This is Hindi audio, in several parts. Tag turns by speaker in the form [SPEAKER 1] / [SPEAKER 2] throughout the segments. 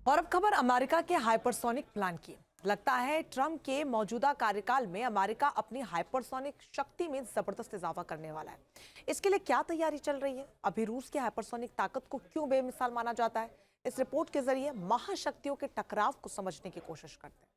[SPEAKER 1] और अब खबर अमेरिका के हाइपरसोनिक प्लान की। लगता है ट्रंप के मौजूदा कार्यकाल में अमेरिका अपनी हाइपरसोनिक शक्ति में जबरदस्त इजाफा करने वाला है। इसके लिए क्या तैयारी चल रही है? अभी रूस की हाइपरसोनिक ताकत को क्यों बेमिसाल माना जाता है? इस रिपोर्ट के जरिए महाशक्तियों के टकराव को समझने की कोशिश करते हैं।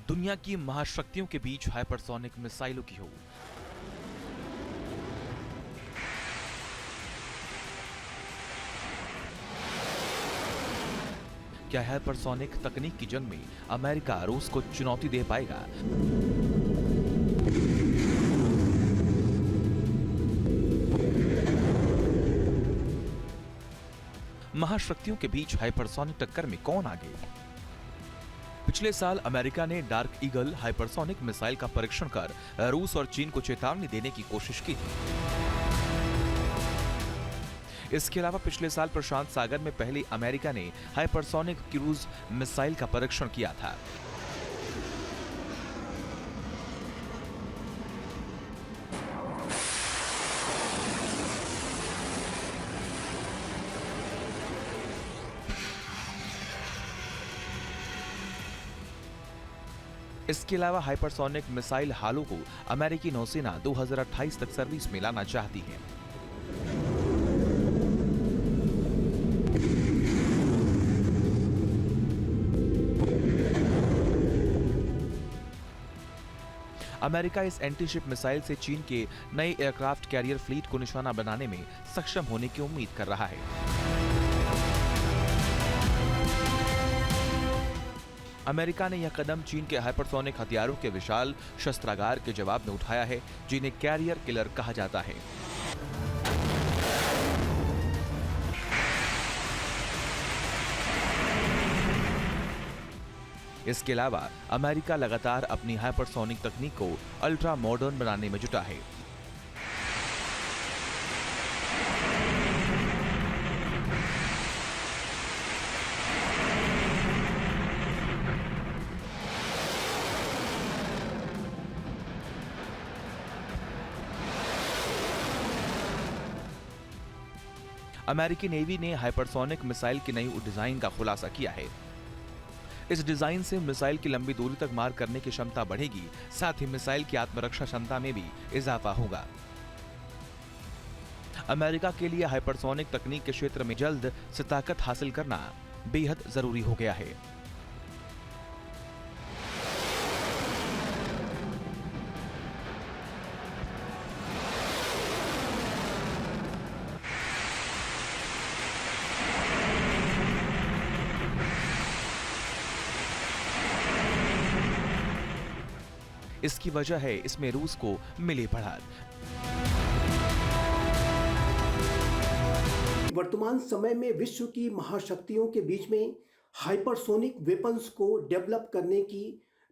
[SPEAKER 2] दुनिया की महाशक्तियों के बीच हाइपरसोनिक मिसाइलों की होड़। क्या हाइपरसोनिक तकनीक की जंग में अमेरिका रूस को चुनौती दे पाएगा? महाशक्तियों के बीच हाइपरसोनिक टक्कर में कौन आगे? पिछले साल अमेरिका ने डार्क ईगल हाइपरसोनिक मिसाइल का परीक्षण कर रूस और चीन को चेतावनी देने की कोशिश की थी। इसके अलावा पिछले साल प्रशांत सागर में पहले अमेरिका ने हाइपरसोनिक क्रूज मिसाइल का परीक्षण किया था। इसके अलावा हाइपरसोनिक मिसाइल हालो को अमेरिकी नौसेना 2028 तक सर्विस में लाना चाहती है। अमेरिका इस एंटीशिप मिसाइल से चीन के नए एयरक्राफ्ट कैरियर फ्लीट को निशाना बनाने में सक्षम होने की उम्मीद कर रहा है। अमेरिका ने यह कदम चीन के हाइपरसोनिक हथियारों के विशाल शस्त्रागार के जवाब में उठाया है, जिन्हें कैरियर किलर कहा जाता है। इसके अलावा अमेरिका लगातार अपनी हाइपरसोनिक तकनीक को अल्ट्रा मॉडर्न बनाने में जुटा है। अमेरिकी नेवी ने हाइपरसोनिक मिसाइल की नई डिजाइन का खुलासा किया है। इस डिजाइन से मिसाइल की लंबी दूरी तक मार करने की क्षमता बढ़ेगी, साथ ही मिसाइल की आत्मरक्षा क्षमता में भी इजाफा होगा। अमेरिका के लिए हाइपरसोनिक तकनीक के क्षेत्र में जल्द से ताकत हासिल करना बेहद जरूरी हो गया है। इसकी वजह है इसमें रूस को मिली बढ़त।
[SPEAKER 3] वर्तमान समय में विश्व की महाशक्तियों के बीच में हाइपरसोनिक वेपन्स को डेवलप करने की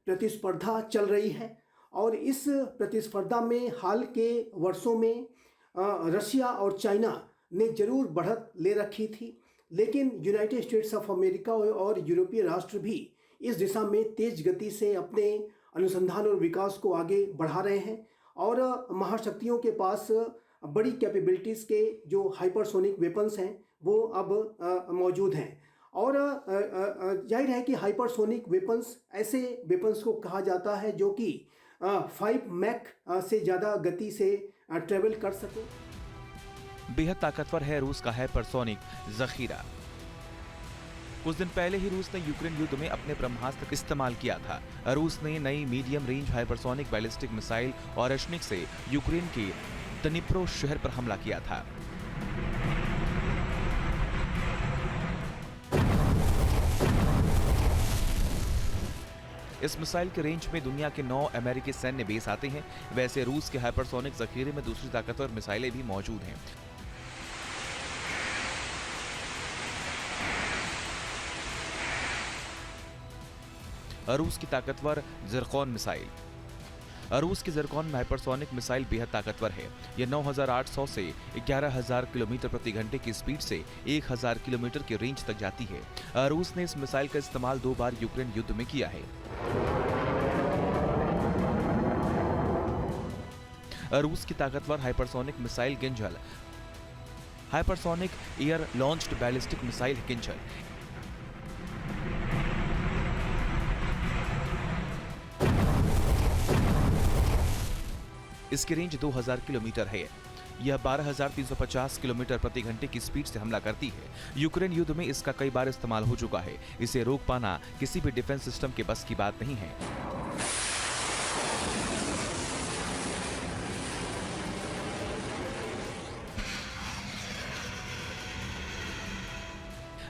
[SPEAKER 3] प्रतिस्पर्धा चल रही है और इस प्रतिस्पर्धा में हाल के वर्षों में रशिया और चाइना ने जरूर बढ़त ले रखी थी, लेकिन यूनाइटेड स्टेट्स ऑफ अमेरिका और यूरोपीय राष्ट्र भी इस दिशा में तेज गति से अपने अनुसंधान और विकास को आगे बढ़ा रहे हैं और महाशक्तियों के पास बड़ी कैपेबिलिटीज़ के जो हाइपरसोनिक वेपन्स हैं वो अब मौजूद हैं। और जाहिर है कि हाइपरसोनिक वेपन्स ऐसे वेपन्स को कहा जाता है जो कि 5 मैक से ज़्यादा गति से ट्रेवल कर सके।
[SPEAKER 2] बेहद ताकतवर है रूस का हाइपरसोनिक जखीरा। कुछ दिन पहले ही रूस ने यूक्रेन युद्ध में अपने ब्रह्मास्त्र का इस्तेमाल किया था। रूस ने नई medium range hypersonic ballistic missile Oreshnik से यूक्रेन के दनिप्रो शहर पर हमला किया था। इस मिसाइल के रेंज में दुनिया के 9 अमेरिकी सैन्य बेस आते हैं। वैसे रूस के हाइपरसोनिक जखीरे में दूसरी ताकतवर मिसाइलें भी मौजूद हैं। रूस की ताकतवर जिरकॉन मिसाइल। रूस की ज़िरकॉन में हाइपरसोनिक मिसाइल बेहद ताकतवर है। यह 9,800 से 11,000 किलोमीटर प्रति घंटे की स्पीड से 1,000 किलोमीटर की रेंज तक जाती है। रूस ने इस मिसाइल का इस्तेमाल 2 बार यूक्रेन युद्ध में किया है। रूस की ताकतवर hypersonic missile Kinjal hypersonic air launched ballistic missile Kinjal इसकी रेंज 2000 किलोमीटर है। यह 12,350 किलोमीटर प्रति घंटे की स्पीड से हमला करती है। यूक्रेन युद्ध में इसका कई बार इस्तेमाल हो चुका है। इसे रोक पाना किसी भी डिफेंस सिस्टम के बस की बात नहीं है।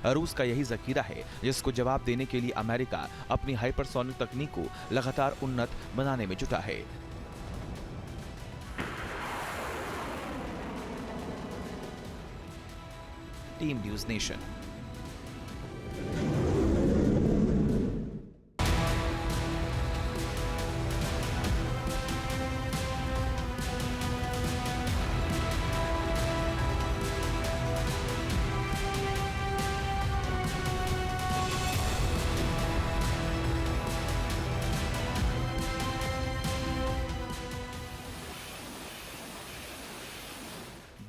[SPEAKER 2] रूस का यही जखीरा है जिसको जवाब देने के लिए अमेरिका अपनी हाइपरसोनिक तकनीक को लगातार उन्नत बनाने में जुटा है। Team news nation.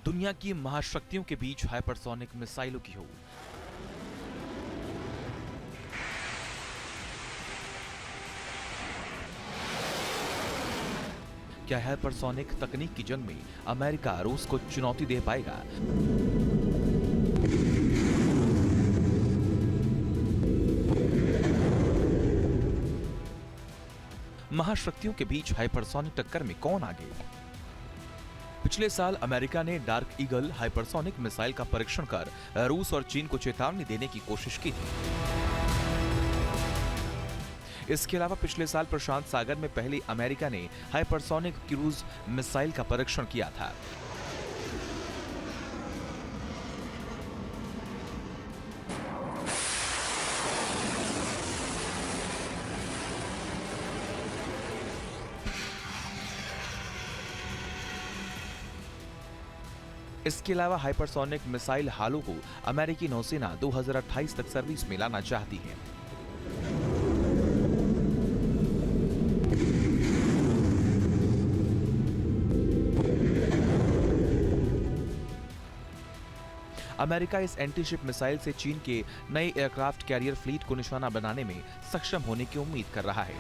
[SPEAKER 2] दुनिया की महाशक्तियों के बीच हाइपरसोनिक मिसाइलों की हो। क्या हाइपरसोनिक तकनीक की जंग में अमेरिका रूस को चुनौती दे पाएगा? महाशक्तियों के बीच हाइपरसोनिक टक्कर में कौन आगे? पिछले साल अमेरिका ने डार्क ईगल हाइपरसोनिक मिसाइल का परीक्षण कर रूस और चीन को चेतावनी देने की कोशिश की थी। इसके अलावा पिछले साल प्रशांत सागर में पहले अमेरिका ने हाइपरसोनिक क्रूज मिसाइल का परीक्षण किया था। इसके अलावा हाइपरसोनिक मिसाइल हालो को अमेरिकी नौसेना 2028 तक सर्विस में लाना चाहती है। अमेरिका इस एंटीशिप मिसाइल से चीन के नए एयरक्राफ्ट कैरियर फ्लीट को निशाना बनाने में सक्षम होने की उम्मीद कर रहा है।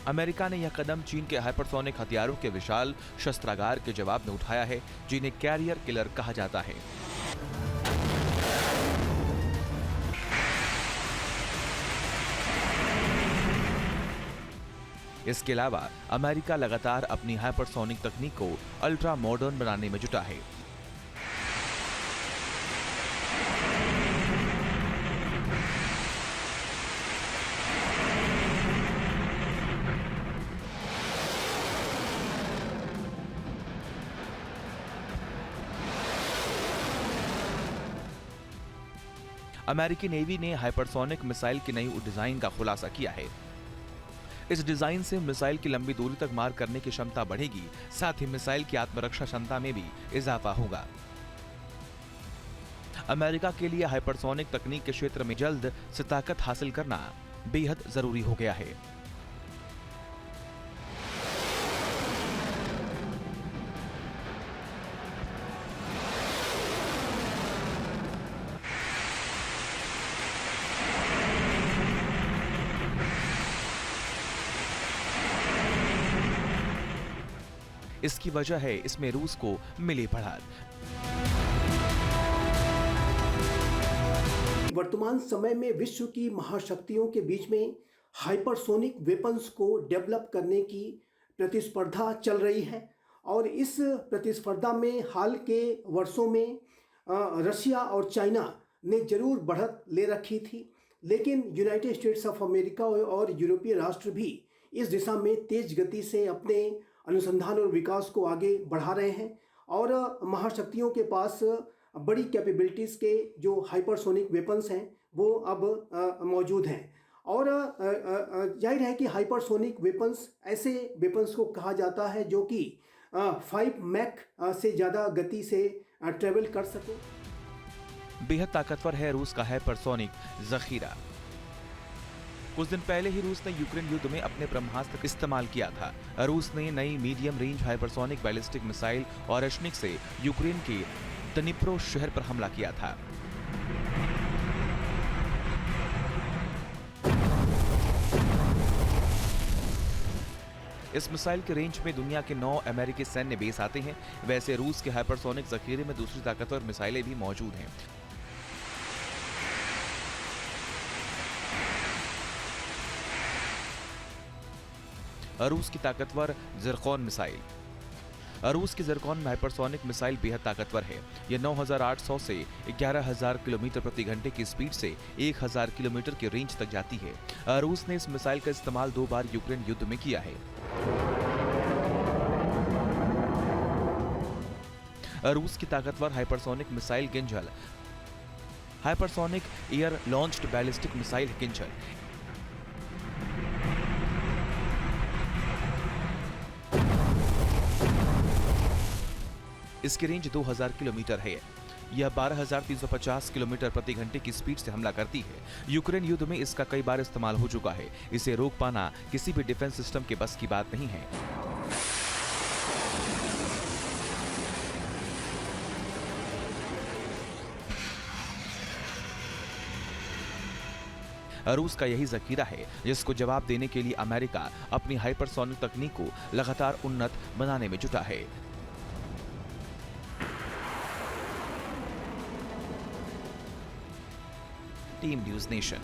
[SPEAKER 2] अमेरिका ने यह कदम चीन के हाइपरसोनिक हथियारों के विशाल शस्त्रागार के जवाब में उठाया है, जिन्हें कैरियर किलर कहा जाता है। इसके अलावा अमेरिका लगातार अपनी हाइपरसोनिक तकनीक को अल्ट्रा मॉडर्न बनाने में जुटा है। अमेरिकी नेवी ने हाइपरसोनिक मिसाइल की नई डिजाइन का खुलासा किया है। इस डिजाइन से मिसाइल की लंबी दूरी तक मार करने की क्षमता बढ़ेगी, साथ ही मिसाइल की आत्मरक्षा क्षमता में भी इजाफा होगा। अमेरिका के लिए हाइपरसोनिक तकनीक के क्षेत्र में जल्द से ताकत हासिल करना बेहद जरूरी हो गया है। इसकी वजह है इसमें रूस को मिली बढ़त।
[SPEAKER 3] वर्तमान समय में विश्व की महाशक्तियों के बीच में हाइपरसोनिक वेपन्स को डेवलप करने की प्रतिस्पर्धा चल रही है और इस प्रतिस्पर्धा में हाल के वर्षों में रशिया और चाइना ने जरूर बढ़त ले रखी थी, लेकिन यूनाइटेड स्टेट्स ऑफ अमेरिका और यूरोपीय राष्ट्र भी इस दिशा में तेज गति से अपने अनुसंधान और विकास को आगे बढ़ा रहे हैं और महाशक्तियों के पास बड़ी कैपेबिलिटीज़ के जो हाइपरसोनिक वेपन्स हैं वो अब मौजूद हैं और जाहिर है कि हाइपरसोनिक वेपन्स ऐसे वेपन्स को कहा जाता है जो कि 5 मैक से ज़्यादा गति से ट्रेवल कर सके।
[SPEAKER 2] बेहद ताकतवर है रूस का हाइपरसोनिक जखीरा। कुछ दिन पहले ही रूस ने यूक्रेन युद्ध में अपने ब्रह्मास्त्र का इस्तेमाल किया था। रूस ने नई medium range hypersonic ballistic missile Oreshnik से यूक्रेन के दनिप्रो शहर पर हमला किया था। इस मिसाइल के रेंज में दुनिया के 9 अमेरिकी सैन्य बेस आते हैं। वैसे रूस के हाइपरसोनिक जखीरे में दूसरी ताकतवर मिसाइलें भी मौजूद हैं। रूस की ताकतवर ज़िरकॉन मिसाइल। रूस की ज़िरकॉन हाइपरसोनिक मिसाइल बेहद ताकतवर है। यह 9,800 से 11,000 किलोमीटर प्रति घंटे की स्पीड से 1,000 किलोमीटर की रेंज तक जाती है। रूस ने इस मिसाइल का इस्तेमाल 2 बार यूक्रेन युद्ध में किया है। रूस की ताकतवर hypersonic missile Kinjal, hypersonic air launched ballistic missile Kinjal. इसकी रेंज 2000 किलोमीटर है। यह 12,350 किलोमीटर प्रति घंटे की स्पीड से हमला करती है। यूक्रेन युद्ध में इसका कई बार इस्तेमाल हो चुका है। इसे रोक पाना किसी भी डिफेंस सिस्टम के बस की बात नहीं है। रूस का यही जखीरा है जिसको जवाब देने के लिए अमेरिका अपनी हाइपरसोनिक तकनीक को लगातार उन्नत बनाने में जुटा है। Team news nation.